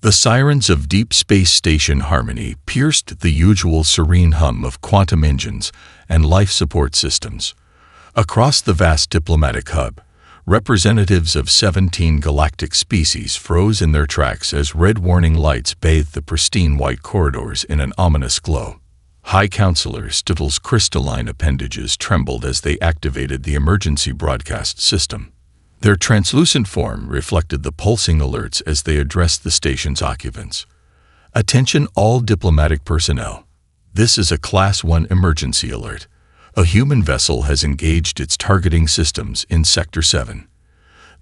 The sirens of Deep Space Station Harmony pierced the usual serene hum of quantum engines and life support systems. Across the vast diplomatic hub, representatives of 17 galactic species froze in their tracks as red warning lights bathed the pristine white corridors in an ominous glow. High Counselor Stittle's crystalline appendages trembled as they activated the emergency broadcast system. Their translucent form reflected the pulsing alerts as they addressed the station's occupants. Attention all diplomatic personnel. This is a Class 1 emergency alert. A human vessel has engaged its targeting systems in Sector 7.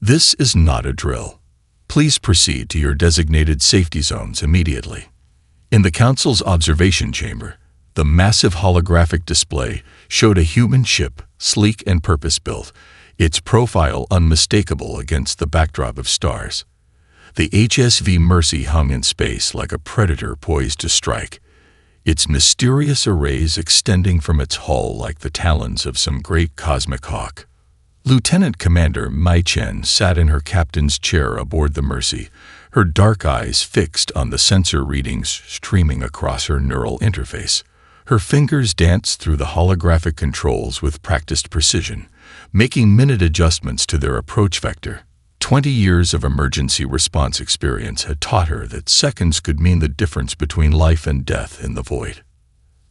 This is not a drill. Please proceed to your designated safety zones immediately. In the Council's observation chamber, the massive holographic display showed a human ship, sleek and purpose-built, its profile unmistakable against the backdrop of stars. The HSV Mercy hung in space like a predator poised to strike, its mysterious arrays extending from its hull like the talons of some great cosmic hawk. Lieutenant Commander Mai Chen sat in her captain's chair aboard the Mercy, her dark eyes fixed on the sensor readings streaming across her neural interface. Her fingers danced through the holographic controls with practiced precision, making minute adjustments to their approach vector. 20 years of emergency response experience had taught her that seconds could mean the difference between life and death in the void.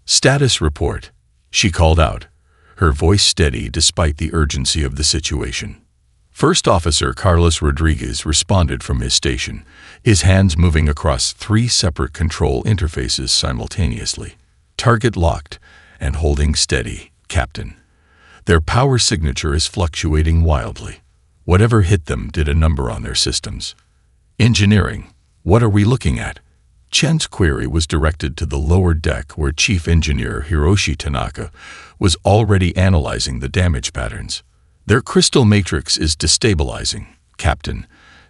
"Status report," she called out, her voice steady despite the urgency of the situation. First Officer Carlos Rodriguez responded from his station, his hands moving across 3 separate control interfaces simultaneously. "Target locked and holding steady, Captain. Their power signature is fluctuating wildly. Whatever hit them did a number on their systems." "Engineering, what are we looking at?" Chen's query was directed to the lower deck where Chief Engineer Hiroshi Tanaka was already analyzing the damage patterns. "Their crystal matrix is destabilizing, Captain."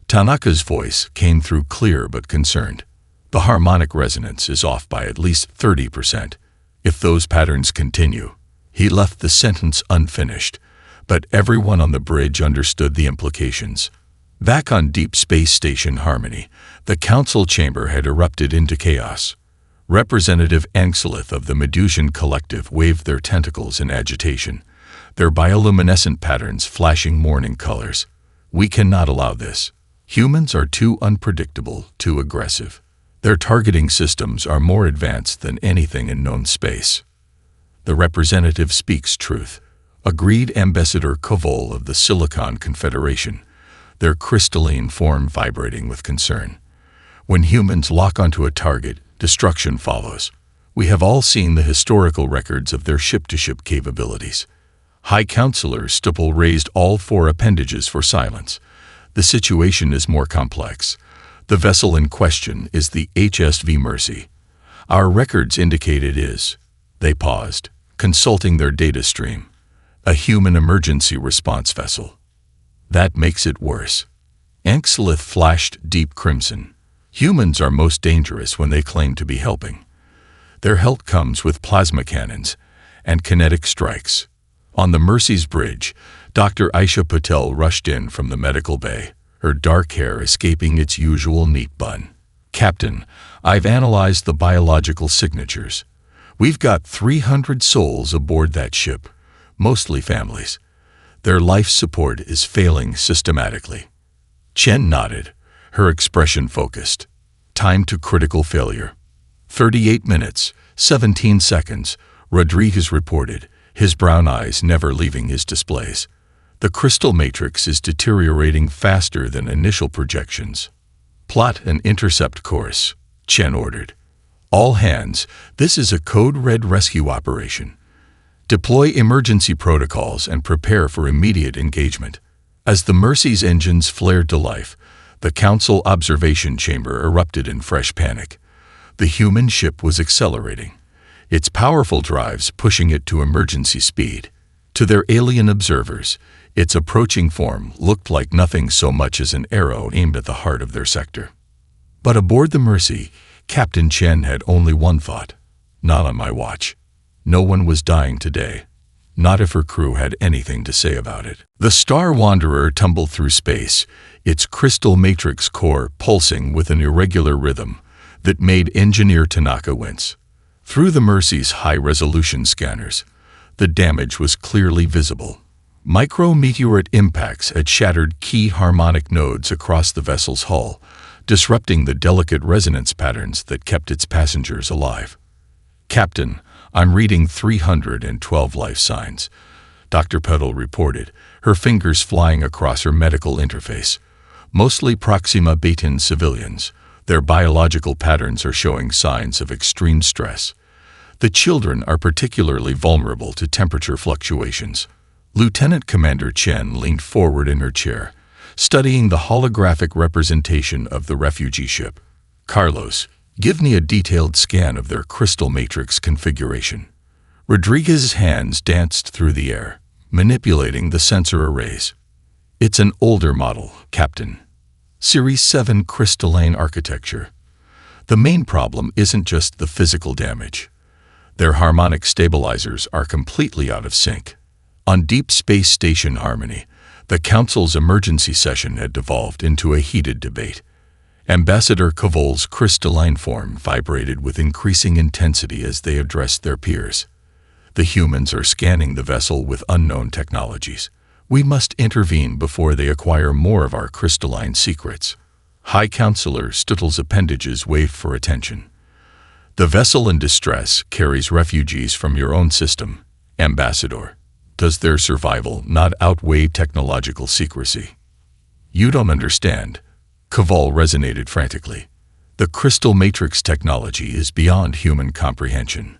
Tanaka's voice came through clear but concerned. "The harmonic resonance is off by at least 30%. If those patterns continue..." He left the sentence unfinished, but everyone on the bridge understood the implications. Back on Deep Space Station Harmony, the council chamber had erupted into chaos. Representative Angselith of the Medusian Collective waved their tentacles in agitation, their bioluminescent patterns flashing morning colors. "We cannot allow this. Humans are too unpredictable, too aggressive. Their targeting systems are more advanced than anything in known space." "The representative speaks truth," agreed Ambassador Koval of the Silicon Confederation, their crystalline form vibrating with concern. "When humans lock onto a target, destruction follows. We have all seen the historical records of their ship-to-ship capabilities." High Counselor Stipple raised all 4 appendages for silence. "The situation is more complex. The vessel in question is the HSV Mercy. Our records indicate it is." They paused, consulting their data stream. "A human emergency response vessel. That makes it worse." Angselith flashed deep crimson. "Humans are most dangerous when they claim to be helping. Their help comes with plasma cannons and kinetic strikes." On the Mercy's bridge, Dr. Aisha Patel rushed in from the medical bay, her dark hair escaping its usual neat bun. "Captain, I've analyzed the biological signatures. We've got 300 souls aboard that ship, mostly families. Their life support is failing systematically." Chen nodded, her expression focused. "Time to critical failure." 38 minutes, 17 seconds, Rodriguez reported, his brown eyes never leaving his displays. "The crystal matrix is deteriorating faster than initial projections." "Plot an intercept course," Chen ordered. "All hands, this is a code-red rescue operation. Deploy emergency protocols and prepare for immediate engagement." As the Mercy's engines flared to life, the Council observation chamber erupted in fresh panic. The human ship was accelerating, its powerful drives pushing it to emergency speed. To their alien observers, its approaching form looked like nothing so much as an arrow aimed at the heart of their sector. But aboard the Mercy, Captain Chen had only one thought: "Not on my watch." No one was dying today. not if her crew had anything to say about it. The Star Wanderer tumbled through space, its crystal matrix core pulsing with an irregular rhythm that made Engineer Tanaka wince. Through the Mercy's high-resolution scanners, the damage was clearly visible. Micrometeorite impacts had shattered key harmonic nodes across the vessel's hull, disrupting the delicate resonance patterns that kept its passengers alive. "Captain, I'm reading 312 life signs," Dr. Petal reported, her fingers flying across her medical interface. "Mostly Proxima Beta civilians. Their biological patterns are showing signs of extreme stress. The children are particularly vulnerable to temperature fluctuations." Lieutenant Commander Chen leaned forward in her chair, studying the holographic representation of the refugee ship. "Carlos, give me a detailed scan of their crystal matrix configuration." Rodriguez's hands danced through the air, manipulating the sensor arrays. "It's an older model, Captain. Series 7 crystalline architecture. The main problem isn't just the physical damage. Their harmonic stabilizers are completely out of sync." On Deep Space Station Harmony, the Council's emergency session had devolved into a heated debate. Ambassador Kavol's crystalline form vibrated with increasing intensity as they addressed their peers. "The humans are scanning the vessel with unknown technologies. We must intervene before they acquire more of our crystalline secrets." High Counselor Stuttle's appendages waved for attention. "The vessel in distress carries refugees from your own system, Ambassador. Does their survival not outweigh technological secrecy?" "You don't understand." Kavol resonated frantically. "The crystal matrix technology is beyond human comprehension.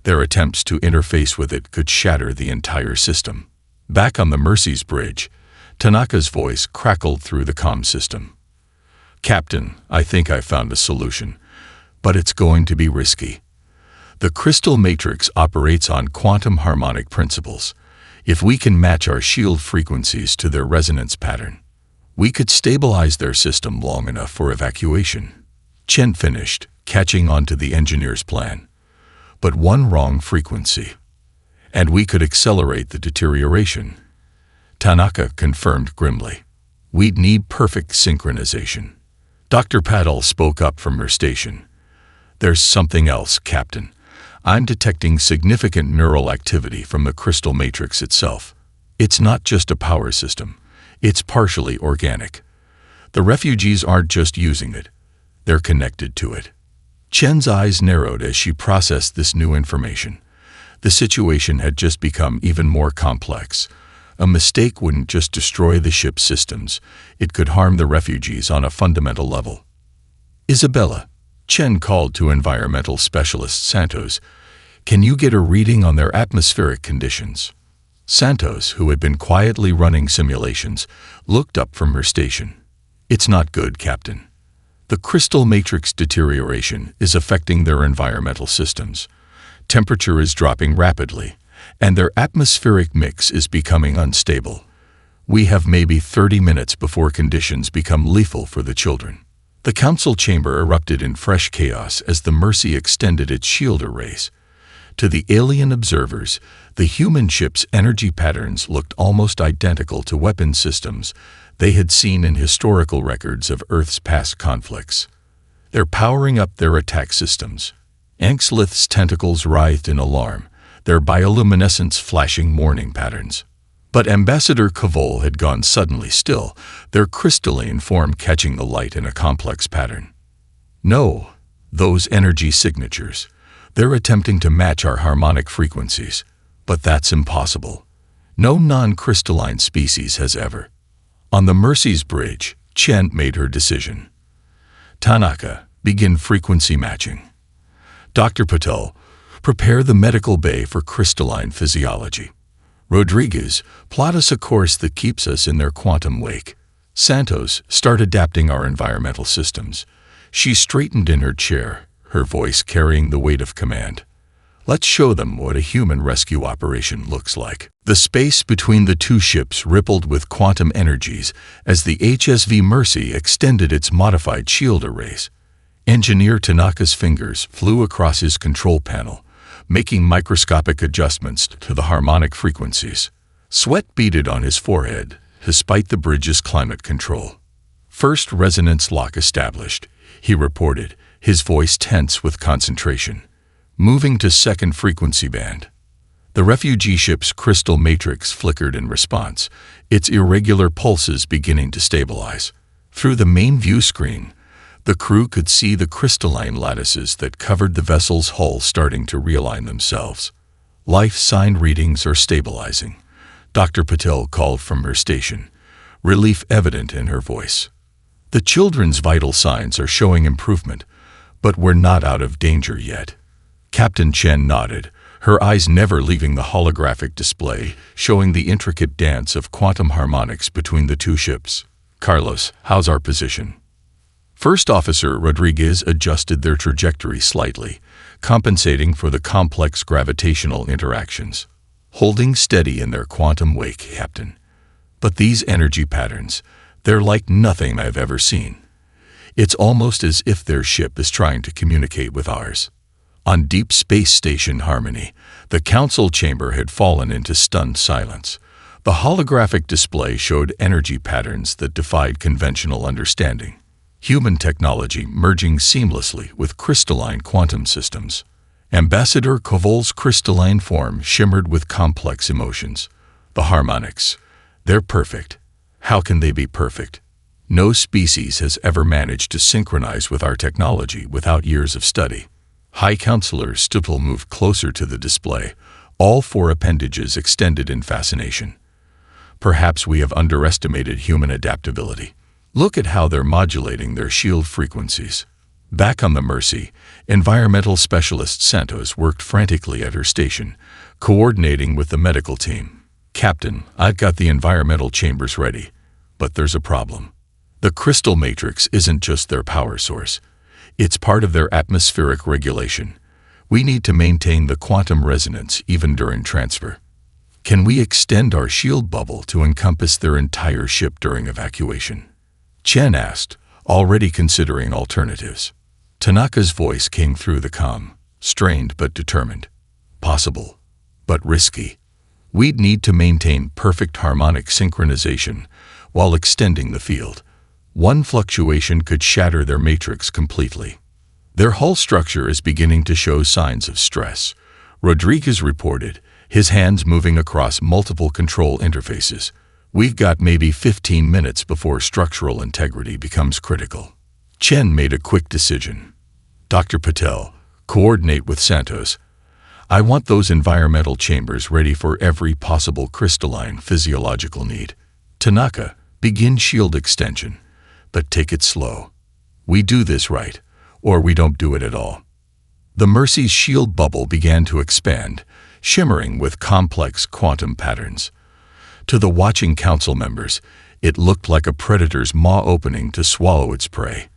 Their attempts to interface with it could shatter the entire system." Back on the Mercy's bridge, Tanaka's voice crackled through the comm system. "Captain, I think I found a solution, but it's going to be risky. The crystal matrix operates on quantum harmonic principles. If we can match our shield frequencies to their resonance pattern, we could stabilize their system long enough for evacuation." Chen finished, catching on to the engineer's plan. "But one wrong frequency, and we could accelerate the deterioration." Tanaka confirmed grimly. "We'd need perfect synchronization." Dr. Patel spoke up from her station. "There's something else, Captain. I'm detecting significant neural activity from the crystal matrix itself. It's not just a power system. It's partially organic. The refugees aren't just using it. They're connected to it." Chen's eyes narrowed as she processed this new information. The situation had just become even more complex. A mistake wouldn't just destroy the ship's systems. It could harm the refugees on a fundamental level. "Isabella," Chen called to environmental specialist Santos, "can you get a reading on their atmospheric conditions?" Santos, who had been quietly running simulations, looked up from her station. "It's not good, Captain. The crystal matrix deterioration is affecting their environmental systems. Temperature is dropping rapidly, and their atmospheric mix is becoming unstable. We have maybe 30 minutes before conditions become lethal for the children." The council chamber erupted in fresh chaos as the Mercy extended its shield arrays. To the alien observers, the human ship's energy patterns looked almost identical to weapon systems they had seen in historical records of Earth's past conflicts. "They're powering up their attack systems." Anxlith's tentacles writhed in alarm, their bioluminescence flashing warning patterns. But Ambassador Kavol had gone suddenly still, their crystalline form catching the light in a complex pattern. "No, those energy signatures. They're attempting to match our harmonic frequencies, but that's impossible. No non-crystalline species has ever." On the Mercy's bridge, Chen made her decision. "Tanaka, begin frequency matching. Dr. Patel, prepare the medical bay for crystalline physiology. Rodriguez, plot us a course that keeps us in their quantum wake. Santos, start adapting our environmental systems." She straightened in her chair, her voice carrying the weight of command. "Let's show them what a human rescue operation looks like." The space between the two ships rippled with quantum energies as the HSV Mercy extended its modified shield arrays. Engineer Tanaka's fingers flew across his control panel, making microscopic adjustments to the harmonic frequencies. Sweat beaded on his forehead, despite the bridge's climate control. First resonance lock established, he reported, his voice tense with concentration. Moving to second frequency band. The refugee ship's crystal matrix flickered in response, its irregular pulses beginning to stabilize. Through the main view screen, the crew could see the crystalline lattices that covered the vessel's hull starting to realign themselves. Life sign readings are stabilizing, Dr. Patel called from her station, relief evident in her voice. The children's vital signs are showing improvement, but we're not out of danger yet. Captain Chen nodded, her eyes never leaving the holographic display, showing the intricate dance of quantum harmonics between the two ships. Carlos, how's our position? First Officer Rodriguez adjusted their trajectory slightly, compensating for the complex gravitational interactions. Holding steady in their quantum wake, Captain. But these energy patterns, they're like nothing I've ever seen. It's almost as if their ship is trying to communicate with ours. On Deep Space Station Harmony, the council chamber had fallen into stunned silence. The holographic display showed energy patterns that defied conventional understanding. Human technology merging seamlessly with crystalline quantum systems. Ambassador Koval's crystalline form shimmered with complex emotions. The harmonics. They're perfect. How can they be perfect? No species has ever managed to synchronize with our technology without years of study. High Counselor Stuttel moved closer to the display, all four appendages extended in fascination. Perhaps we have underestimated human adaptability. Look at how they're modulating their shield frequencies. Back on the Mercy, environmental specialist Santos worked frantically at her station, coordinating with the medical team. Captain, I've got the environmental chambers ready, but there's a problem. The crystal matrix isn't just their power source. It's part of their atmospheric regulation. We need to maintain the quantum resonance even during transfer. Can we extend our shield bubble to encompass their entire ship during evacuation? Chen asked, already considering alternatives. Tanaka's voice came through the comm, strained but determined. Possible, but risky. We'd need to maintain perfect harmonic synchronization while extending the field. One fluctuation could shatter their matrix completely. Their hull structure is beginning to show signs of stress, Rodriguez reported, his hands moving across multiple control interfaces. We've got maybe 15 minutes before structural integrity becomes critical. Chen made a quick decision. Dr. Patel, coordinate with Santos. I want those environmental chambers ready for every possible crystalline physiological need. Tanaka, begin shield extension. But take it slow. We do this right, or we don't do it at all. The Mercy's shield bubble began to expand, shimmering with complex quantum patterns. To the watching council members, it looked like a predator's maw opening to swallow its prey.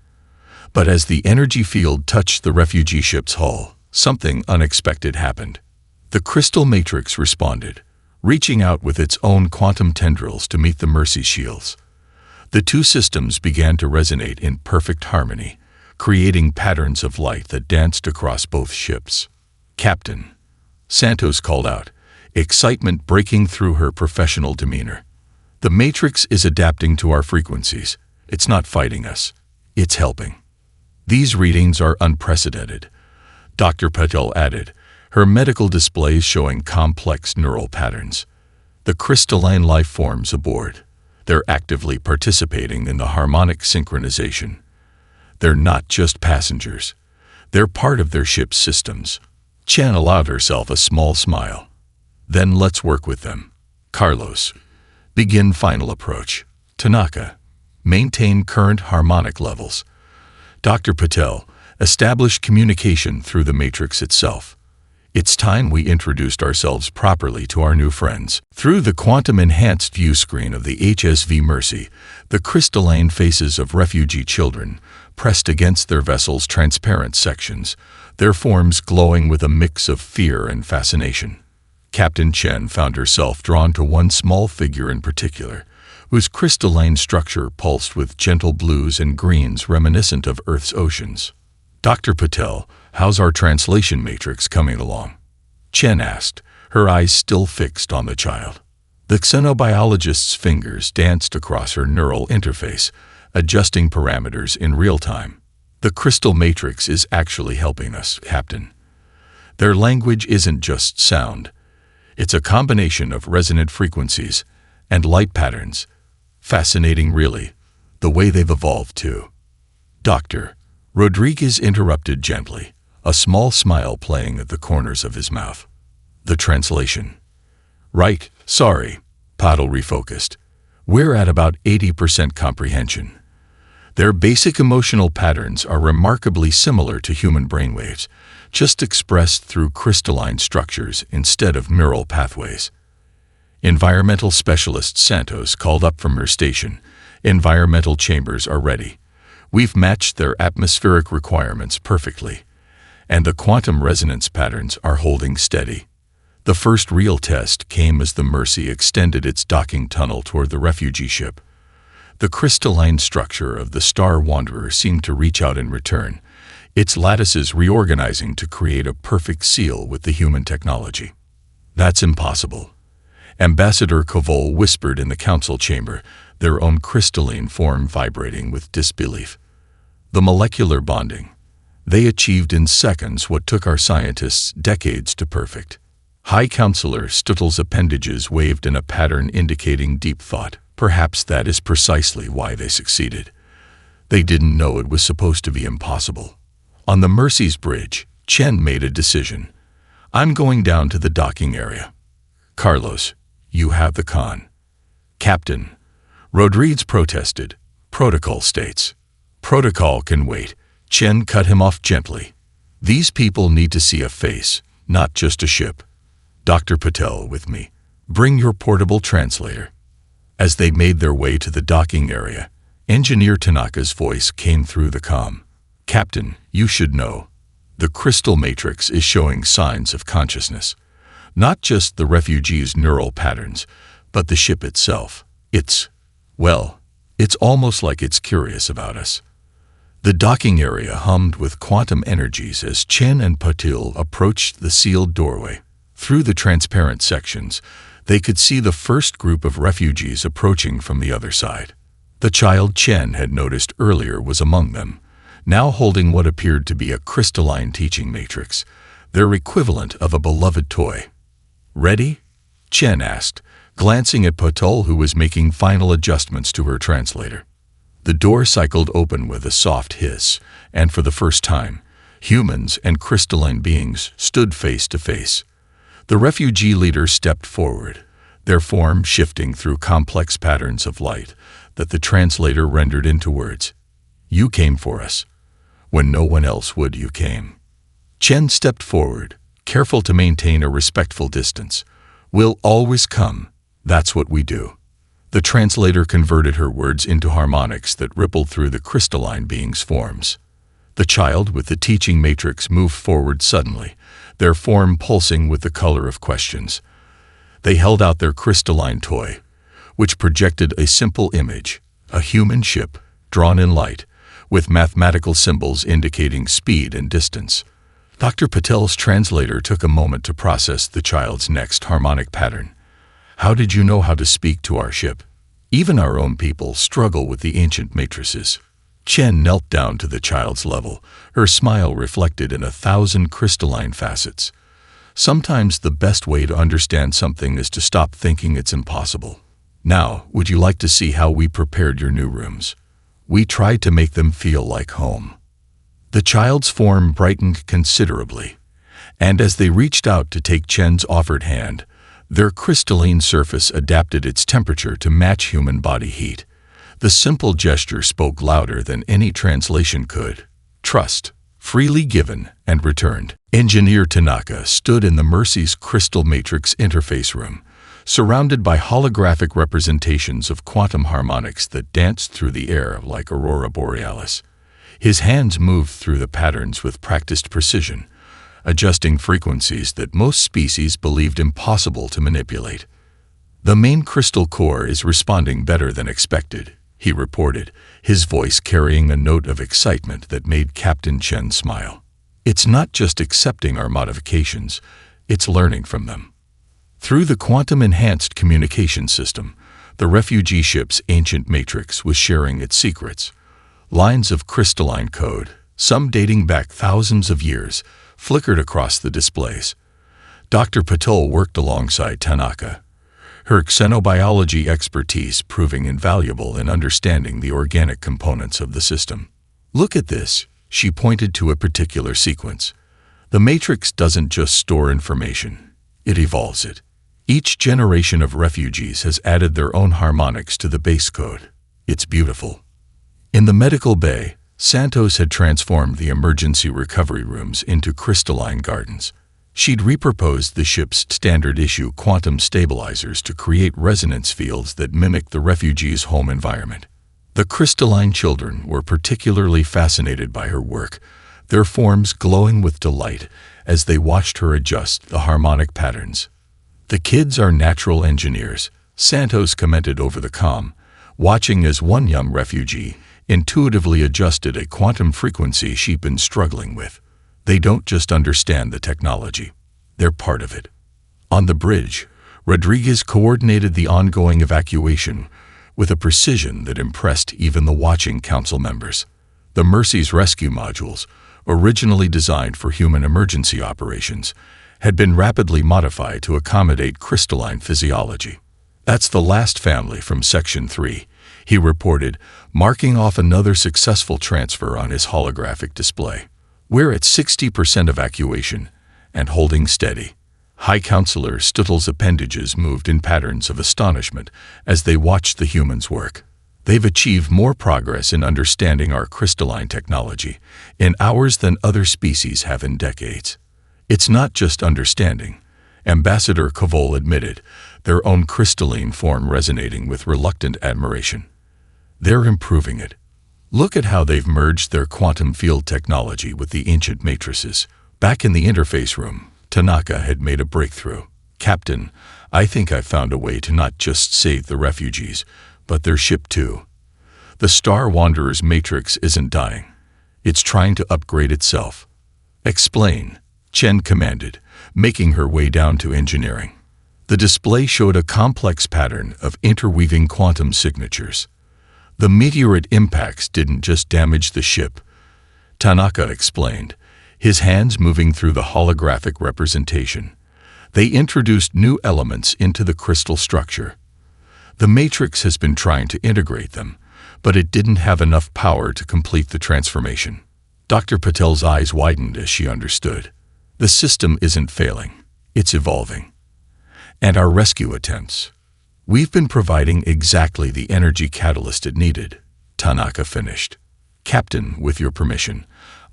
But as the energy field touched the refugee ship's hull, something unexpected happened. The crystal matrix responded, reaching out with its own quantum tendrils to meet the Mercy's shields. The two systems began to resonate in perfect harmony, creating patterns of light that danced across both ships. Captain, Santos called out, excitement breaking through her professional demeanor. The Matrix is adapting to our frequencies. It's not fighting us. It's helping. These readings are unprecedented, Dr. Patel added, her medical displays showing complex neural patterns. The crystalline life forms aboard. They're actively participating in the harmonic synchronization. They're not just passengers. They're part of their ship's systems. Chen allowed herself a small smile. Then let's work with them. Carlos, begin final approach. Tanaka, maintain current harmonic levels. Dr. Patel, establish communication through the matrix itself. It's time we introduced ourselves properly to our new friends. Through the quantum-enhanced view screen of the HSV Mercy, the crystalline faces of refugee children pressed against their vessel's transparent sections, their forms glowing with a mix of fear and fascination. Captain Chen found herself drawn to one small figure in particular, whose crystalline structure pulsed with gentle blues and greens reminiscent of Earth's oceans. Dr. Patel, how's our translation matrix coming along? Chen asked, her eyes still fixed on the child. The xenobiologist's fingers danced across her neural interface, adjusting parameters in real time. The crystal matrix is actually helping us, Captain. Their language isn't just sound. It's a combination of resonant frequencies and light patterns. Fascinating, really, the way they've evolved too. Doctor, Rodriguez interrupted gently, a small smile playing at the corners of his mouth. The translation. Right, sorry, Paddle refocused. We're at about 80% comprehension. Their basic emotional patterns are remarkably similar to human brainwaves, just expressed through crystalline structures instead of neural pathways. Environmental specialist Santos called up from her station. Environmental chambers are ready. We've matched their atmospheric requirements perfectly, and the quantum resonance patterns are holding steady. The first real test came as the Mercy extended its docking tunnel toward the refugee ship. The crystalline structure of the Star Wanderer seemed to reach out in return, its lattices reorganizing to create a perfect seal with the human technology. That's impossible. Ambassador Koval whispered in the council chamber, their own crystalline form vibrating with disbelief. The molecular bonding. They achieved in seconds what took our scientists decades to perfect. High Counselor Stuttle's appendages waved in a pattern indicating deep thought. Perhaps that is precisely why they succeeded. They didn't know it was supposed to be impossible. On the Mercy's bridge, Chen made a decision. I'm going down to the docking area. Carlos, you have the con. Captain, Rodriguez protested. Protocol states. Protocol can wait. Chen cut him off gently. These people need to see a face, not just a ship. Dr. Patel, with me. Bring your portable translator. As they made their way to the docking area, Engineer Tanaka's voice came through the comm. Captain, you should know. The crystal matrix is showing signs of consciousness. Not just the refugees' neural patterns, but the ship itself. It's almost like it's curious about us. The docking area hummed with quantum energies as Chen and Patil approached the sealed doorway. Through the transparent sections, they could see the first group of refugees approaching from the other side. The child Chen had noticed earlier was among them, now holding what appeared to be a crystalline teaching matrix, their equivalent of a beloved toy. Ready? Chen asked, glancing at Patil, who was making final adjustments to her translator. The door cycled open with a soft hiss, and for the first time, humans and crystalline beings stood face to face. The refugee leader stepped forward, their form shifting through complex patterns of light that the translator rendered into words. You came for us. When no one else would, you came. Chen stepped forward, careful to maintain a respectful distance. We'll always come. That's what we do. The translator converted her words into harmonics that rippled through the crystalline being's forms. The child with the teaching matrix moved forward suddenly, their form pulsing with the color of questions. They held out their crystalline toy, which projected a simple image, a human ship, drawn in light, with mathematical symbols indicating speed and distance. Dr. Patel's translator took a moment to process the child's next harmonic pattern. How did you know how to speak to our ship? Even our own people struggle with the ancient matrices. Chen knelt down to the child's level, her smile reflected in 1,000 crystalline facets. Sometimes the best way to understand something is to stop thinking it's impossible. Now, would you like to see how we prepared your new rooms? We tried to make them feel like home. The child's form brightened considerably, and as they reached out to take Chen's offered hand, their crystalline surface adapted its temperature to match human body heat. The simple gesture spoke louder than any translation could. Trust, freely given and returned. Engineer Tanaka stood in the Mercy's crystal matrix interface room, surrounded by holographic representations of quantum harmonics that danced through the air like aurora borealis. His hands moved through the patterns with practiced precision, adjusting frequencies that most species believed impossible to manipulate. The main crystal core is responding better than expected, he reported, his voice carrying a note of excitement that made Captain Chen smile. It's not just accepting our modifications, It's learning from them. Through the quantum-enhanced communication system, the refugee ship's ancient matrix was sharing its secrets. Lines of crystalline code, some dating back thousands of years, flickered across the displays. Dr. Patel worked alongside Tanaka, her xenobiology expertise proving invaluable in understanding the organic components of the system. Look at this, she pointed to a particular sequence. The matrix doesn't just store information, it evolves it. Each generation of refugees has added their own harmonics to the base code. It's beautiful. In the medical bay, Santos had transformed the emergency recovery rooms into crystalline gardens. She'd repurposed the ship's standard-issue quantum stabilizers to create resonance fields that mimic the refugees' home environment. The crystalline children were particularly fascinated by her work, their forms glowing with delight as they watched her adjust the harmonic patterns. "The kids are natural engineers," Santos commented over the comm, watching as one young refugee intuitively adjusted a quantum frequency she'd been struggling with. They don't just understand the technology, they're part of it. On the bridge, Rodriguez coordinated the ongoing evacuation with a precision that impressed even the watching council members. The Mercy's rescue modules, originally designed for human emergency operations, had been rapidly modified to accommodate crystalline physiology. "That's the last family from Section 3, he reported, marking off another successful transfer on his holographic display. "We're at 60% evacuation and holding steady." High Counselor Stuttle's appendages moved in patterns of astonishment as they watched the humans work. "They've achieved more progress in understanding our crystalline technology in hours than other species have in decades." "It's not just understanding," Ambassador Cavol admitted, their own crystalline form resonating with reluctant admiration. "They're improving it. Look at how they've merged their quantum field technology with the ancient matrices." Back in the interface room, Tanaka had made a breakthrough. "Captain, I think I found a way to not just save the refugees, but their ship too. The Star Wanderer's matrix isn't dying. It's trying to upgrade itself." "Explain," Chen commanded, making her way down to engineering. The display showed a complex pattern of interweaving quantum signatures. "The meteorite impacts didn't just damage the ship," Tanaka explained, his hands moving through the holographic representation. "They introduced new elements into the crystal structure. The matrix has been trying to integrate them, but it didn't have enough power to complete the transformation." Dr. Patel's eyes widened as she understood. "The system isn't failing, it's evolving. And our rescue attempts. We've been providing exactly the energy catalyst it needed," Tanaka finished. "Captain, with your permission,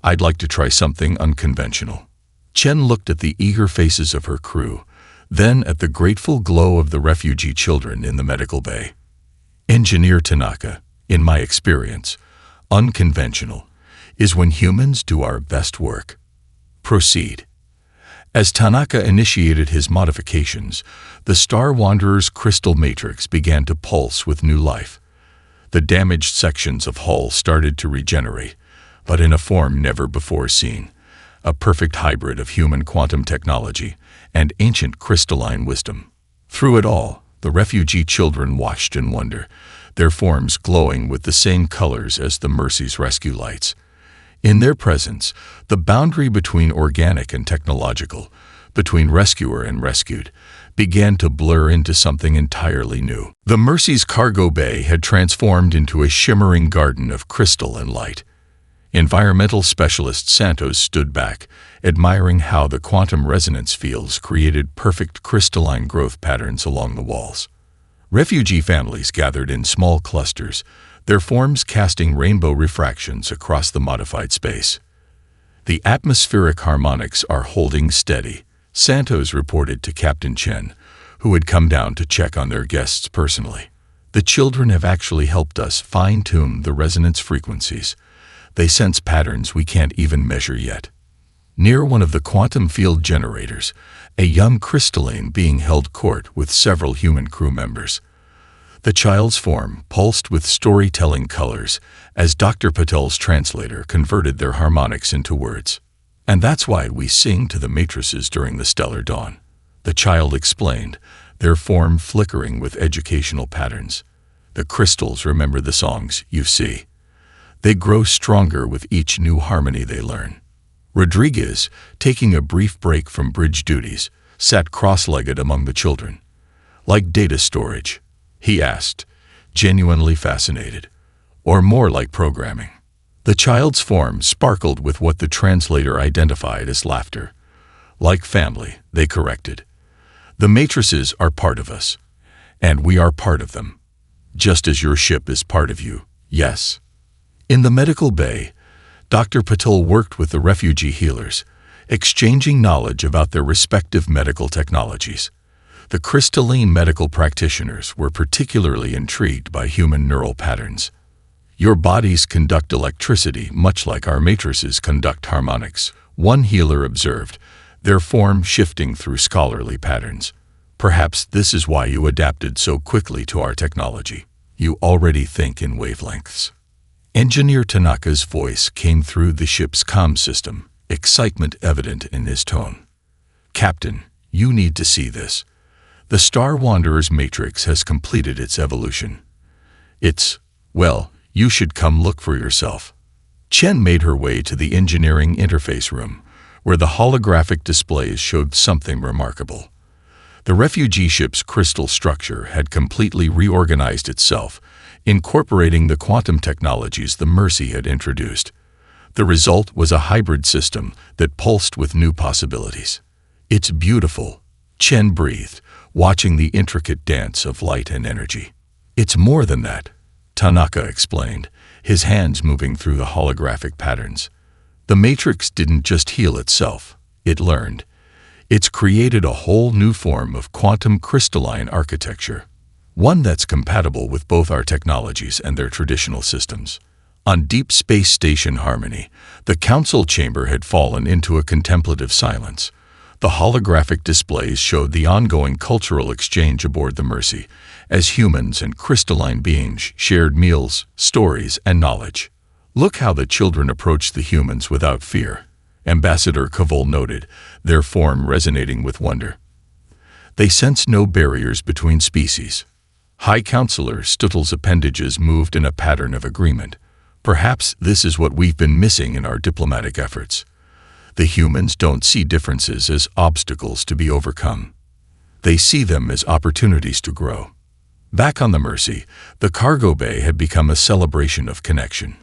I'd like to try something unconventional." Chen looked at the eager faces of her crew, then at the grateful glow of the refugee children in the medical bay. "Engineer Tanaka, in my experience, unconventional is when humans do our best work. Proceed." As Tanaka initiated his modifications, the Star Wanderer's crystal matrix began to pulse with new life. The damaged sections of hull started to regenerate, but in a form never before seen, a perfect hybrid of human quantum technology and ancient crystalline wisdom. Through it all, the refugee children watched in wonder, their forms glowing with the same colors as the Mercy's rescue lights. In their presence, the boundary between organic and technological, between rescuer and rescued, began to blur into something entirely new. The Mercy's cargo bay had transformed into a shimmering garden of crystal and light. Environmental specialist Santos stood back, admiring how the quantum resonance fields created perfect crystalline growth patterns along the walls. Refugee families gathered in small clusters, their forms casting rainbow refractions across the modified space. "The atmospheric harmonics are holding steady," Santos reported to Captain Chen, who had come down to check on their guests personally. "The children have actually helped us fine-tune the resonance frequencies. They sense patterns we can't even measure yet." Near one of the quantum field generators, a young crystalline being held court with several human crew members. The child's form pulsed with storytelling colors as Dr. Patel's translator converted their harmonics into words. And that's why we sing to the matrices during the stellar dawn, the child explained, their form flickering with educational patterns. The crystals remember the songs, you see. They grow stronger with each new harmony they learn. Rodriguez, taking a brief break from bridge duties, sat cross-legged among the children. Like data storage, he asked, genuinely fascinated. Or more like programming. The child's form sparkled with what the translator identified as laughter. Like family, they corrected. The matrices are part of us, and we are part of them. Just as your ship is part of you, yes. In the medical bay, Dr. Patel worked with the refugee healers, exchanging knowledge about their respective medical technologies. The crystalline medical practitioners were particularly intrigued by human neural patterns. Your bodies conduct electricity much like our matrices conduct harmonics, one healer observed, their form shifting through scholarly patterns. Perhaps this is why you adapted so quickly to our technology. You already think in wavelengths. Engineer Tanaka's voice came through the ship's comm system, excitement evident in his tone. Captain, you need to see this. The Star Wanderer's matrix has completed its evolution. Well, you should come look for yourself. Chen made her way to the engineering interface room, where the holographic displays showed something remarkable. The refugee ship's crystal structure had completely reorganized itself, incorporating the quantum technologies the Mercy had introduced. The result was a hybrid system that pulsed with new possibilities. It's beautiful, Chen breathed, watching the intricate dance of light and energy. It's more than that, Tanaka explained, his hands moving through the holographic patterns. The matrix didn't just heal itself, it learned. It's created a whole new form of quantum crystalline architecture, one that's compatible with both our technologies and their traditional systems. On Deep Space Station Harmony, the council chamber had fallen into a contemplative silence. The holographic displays showed the ongoing cultural exchange aboard the Mercy, as humans and crystalline beings shared meals, stories, and knowledge. Look how the children approached the humans without fear, Ambassador Cavol noted, their form resonating with wonder. They sensed no barriers between species. High Counselor Stuttle's appendages moved in a pattern of agreement. Perhaps this is what we've been missing in our diplomatic efforts. The humans don't see differences as obstacles to be overcome. They see them as opportunities to grow. Back on the Mercy, the cargo bay had become a celebration of connection.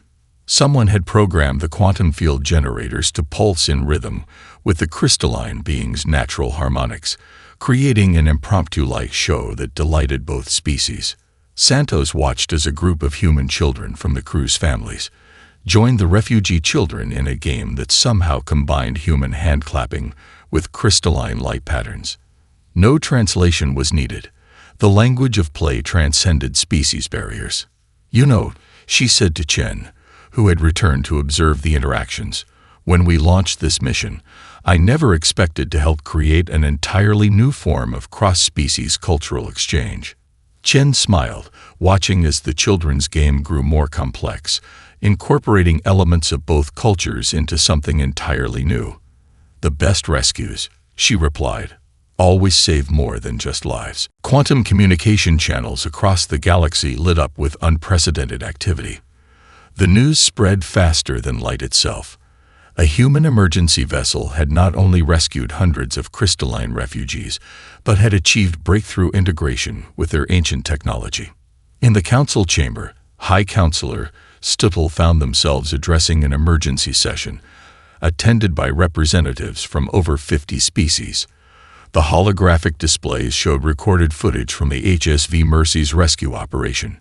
Someone had programmed the quantum field generators to pulse in rhythm with the crystalline being's natural harmonics, creating an impromptu light show that delighted both species. Santos watched as a group of human children from the crew's families joined the refugee children in a game that somehow combined human hand-clapping with crystalline light patterns. No translation was needed. The language of play transcended species barriers. You know, she said to Chen, who had returned to observe the interactions, when we launched this mission, I never expected to help create an entirely new form of cross-species cultural exchange. Chen smiled, watching as the children's game grew more complex, incorporating elements of both cultures into something entirely new. The best rescues, she replied, always save more than just lives. Quantum communication channels across the galaxy lit up with unprecedented activity. The news spread faster than light itself. A human emergency vessel had not only rescued hundreds of crystalline refugees, but had achieved breakthrough integration with their ancient technology. In the council chamber, High Counselor Stuttle found themselves addressing an emergency session, attended by representatives from over 50 species. The holographic displays showed recorded footage from the HSV Mercy's rescue operation,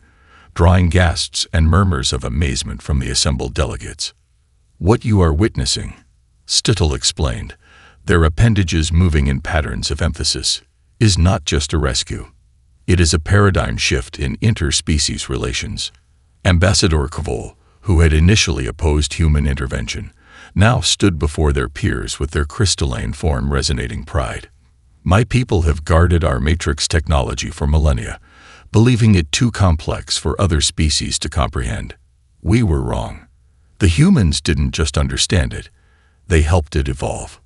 drawing gasps and murmurs of amazement from the assembled delegates. What you are witnessing, Stuttle explained, their appendages moving in patterns of emphasis, is not just a rescue. It is a paradigm shift in interspecies relations. Ambassador Cavol, who had initially opposed human intervention, now stood before their peers with their crystalline form resonating pride. My people have guarded our matrix technology for millennia, believing it too complex for other species to comprehend. We were wrong. The humans didn't just understand it, they helped it evolve.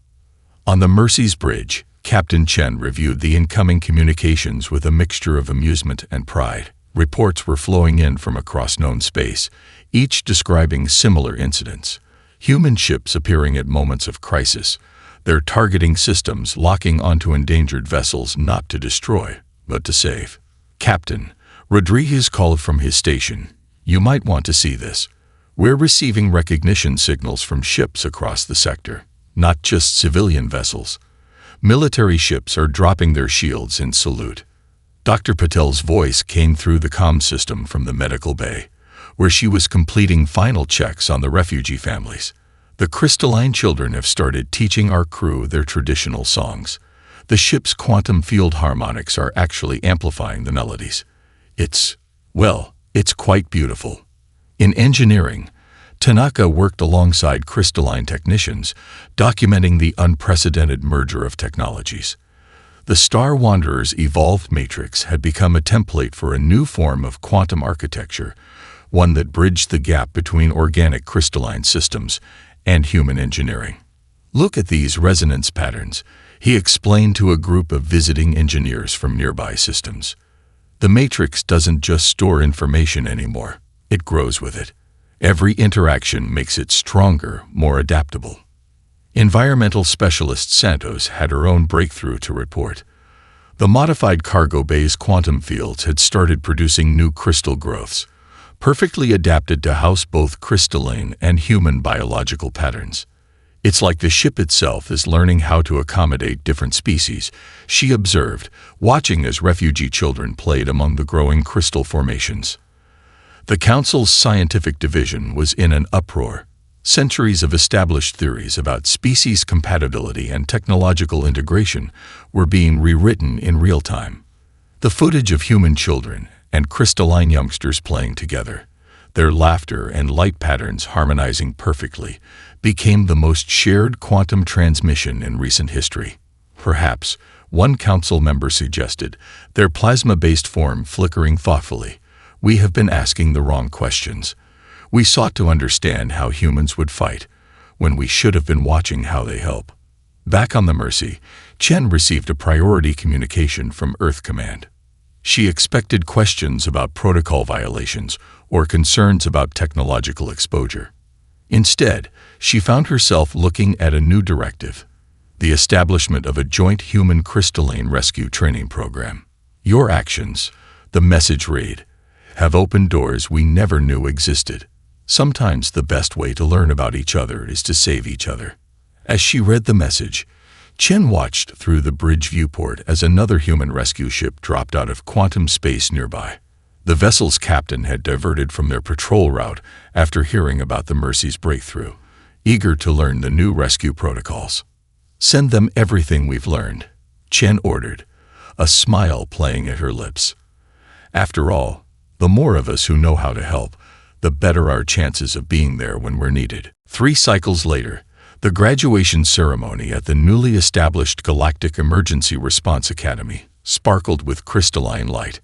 On the Mercy's bridge, Captain Chen reviewed the incoming communications with a mixture of amusement and pride. Reports were flowing in from across known space, each describing similar incidents. Human ships appearing at moments of crisis, their targeting systems locking onto endangered vessels not to destroy, but to save. "Captain," Rodriguez called from his station, "you might want to see this. We're receiving recognition signals from ships across the sector, not just civilian vessels. Military ships are dropping their shields in salute." Dr. Patel's voice came through the comm system from the medical bay, where she was completing final checks on the refugee families. "The crystalline children have started teaching our crew their traditional songs. The ship's quantum field harmonics are actually amplifying the melodies. It's quite beautiful." In engineering, Tanaka worked alongside crystalline technicians, documenting the unprecedented merger of technologies. The Star Wanderer's evolved matrix had become a template for a new form of quantum architecture, one that bridged the gap between organic crystalline systems and human engineering. "Look at these resonance patterns," he explained to a group of visiting engineers from nearby systems. "The matrix doesn't just store information anymore, it grows with it. Every interaction makes it stronger, more adaptable." Environmental specialist Santos had her own breakthrough to report. The modified cargo bay's quantum fields had started producing new crystal growths, perfectly adapted to house both crystalline and human biological patterns. "It's like the ship itself is learning how to accommodate different species," she observed, watching as refugee children played among the growing crystal formations. The Council's scientific division was in an uproar. Centuries of established theories about species compatibility and technological integration were being rewritten in real time. The footage of human children and crystalline youngsters playing together, their laughter and light patterns harmonizing perfectly, became the most shared quantum transmission in recent history. Perhaps, one council member suggested, their plasma-based form flickering thoughtfully. "We have been asking the wrong questions. We sought to understand how humans would fight, when we should have been watching how they help." Back on the Mercy, Chen received a priority communication from Earth Command. She expected questions about protocol violations or concerns about technological exposure. Instead, she found herself looking at a new directive: the establishment of a joint human crystalline rescue training program. "Your actions," the message read, "have opened doors we never knew existed. Sometimes the best way to learn about each other is to save each other." As she read the message, Chen watched through the bridge viewport as another human rescue ship dropped out of quantum space nearby. The vessel's captain had diverted from their patrol route after hearing about the Mercy's breakthrough, eager to learn the new rescue protocols. "Send them everything we've learned," Chen ordered, a smile playing at her lips. "After all, the more of us who know how to help, the better our chances of being there when we're needed." 3 cycles later, the graduation ceremony at the newly established Galactic Emergency Response Academy sparkled with crystalline light.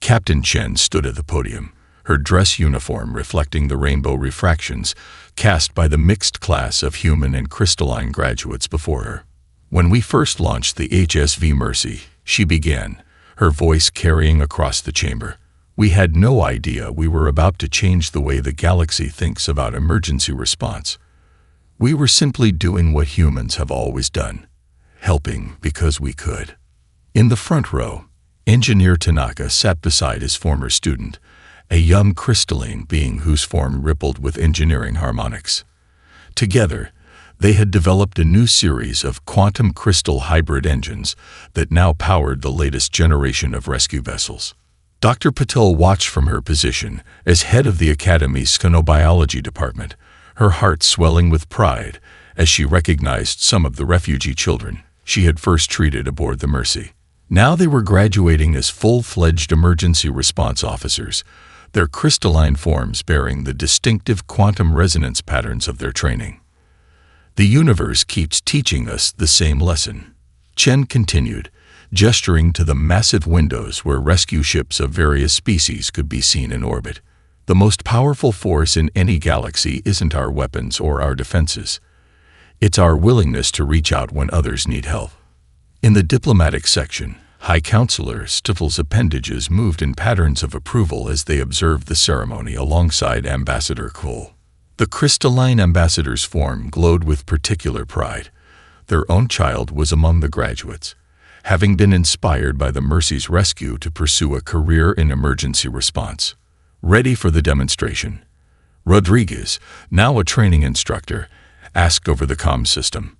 Captain Chen stood at the podium, her dress uniform reflecting the rainbow refractions cast by the mixed class of human and crystalline graduates before her. "When we first launched the HSV Mercy," she began, her voice carrying across the chamber, "we had no idea we were about to change the way the galaxy thinks about emergency response. We were simply doing what humans have always done, helping because we could." In the front row, Engineer Tanaka sat beside his former student, a young crystalline being whose form rippled with engineering harmonics. Together, they had developed a new series of quantum crystal hybrid engines that now powered the latest generation of rescue vessels. Dr. Patel watched from her position as head of the Academy's Sconobiology department, her heart swelling with pride as she recognized some of the refugee children she had first treated aboard the Mercy. Now they were graduating as full-fledged emergency response officers, their crystalline forms bearing the distinctive quantum resonance patterns of their training. "The universe keeps teaching us the same lesson," Chen continued, gesturing to the massive windows where rescue ships of various species could be seen in orbit. "The most powerful force in any galaxy isn't our weapons or our defenses. It's our willingness to reach out when others need help. In the diplomatic section, High Counselor Stiffel's appendages moved in patterns of approval as they observed the ceremony alongside Ambassador Cole. The crystalline ambassador's form glowed with particular pride. Their own child was among the graduates, having been inspired by the Mercy's rescue to pursue a career in emergency response. Ready for the demonstration, Rodriguez, now a training instructor, asked over the comm system.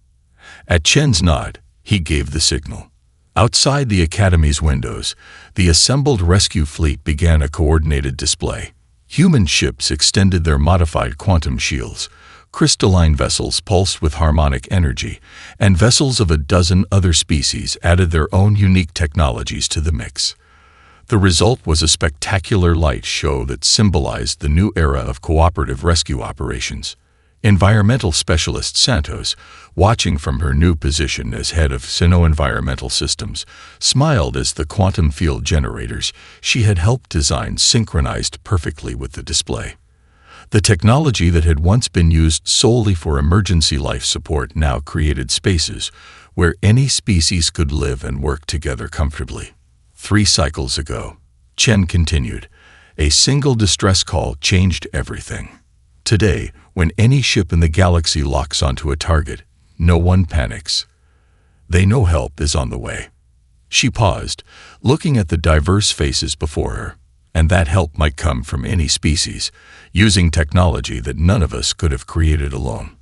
At Chen's nod, he gave the signal. Outside the Academy's windows, the assembled rescue fleet began a coordinated display. Human ships extended their modified quantum shields, crystalline vessels pulsed with harmonic energy, and vessels of a dozen other species added their own unique technologies to the mix. The result was a spectacular light show that symbolized the new era of cooperative rescue operations. Environmental Specialist Santos, watching from her new position as head of Sino Environmental Systems, smiled as the quantum field generators she had helped design synchronized perfectly with the display. The technology that had once been used solely for emergency life support now created spaces where any species could live and work together comfortably. 3 cycles ago, Chen continued, a single distress call changed everything. Today, when any ship in the galaxy locks onto a target, no one panics. They know help is on the way. She paused, looking at the diverse faces before her, and that help might come from any species, using technology that none of us could have created alone.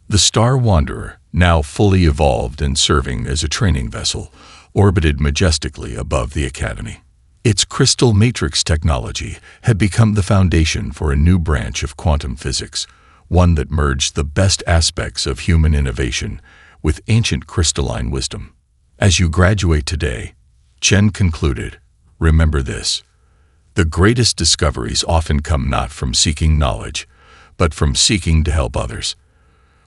The Star Wanderer, now fully evolved and serving as a training vessel, orbited majestically above the Academy. Its crystal matrix technology had become the foundation for a new branch of quantum physics, one that merged the best aspects of human innovation with ancient crystalline wisdom. As you graduate today, Chen concluded, remember this. The greatest discoveries often come not from seeking knowledge, but from seeking to help others.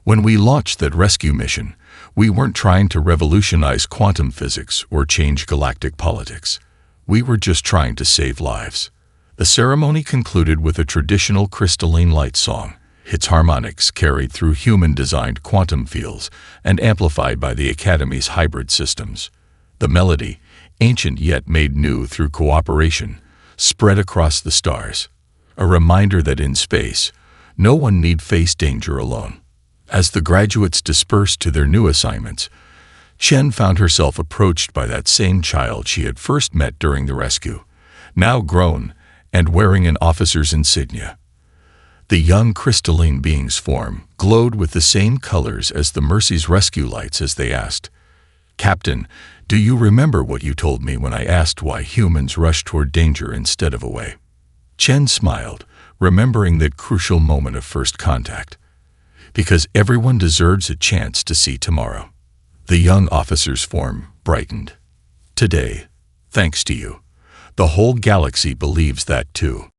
When we launched that rescue mission, we weren't trying to revolutionize quantum physics or change galactic politics. We were just trying to save lives. The ceremony concluded with a traditional crystalline light song, its harmonics carried through human-designed quantum fields and amplified by the Academy's hybrid systems. The melody, ancient yet made new through cooperation, spread across the stars, a reminder that in space, no one need face danger alone. As the graduates dispersed to their new assignments, Chen found herself approached by that same child she had first met during the rescue, now grown and wearing an officer's insignia. The young crystalline being's form glowed with the same colors as the Mercy's rescue lights as they asked, "Captain, do you remember what you told me when I asked why humans rush toward danger instead of away?" Chen smiled, remembering that crucial moment of first contact. Because everyone deserves a chance to see tomorrow. The young officer's form brightened. Today, thanks to you, the whole galaxy believes that too.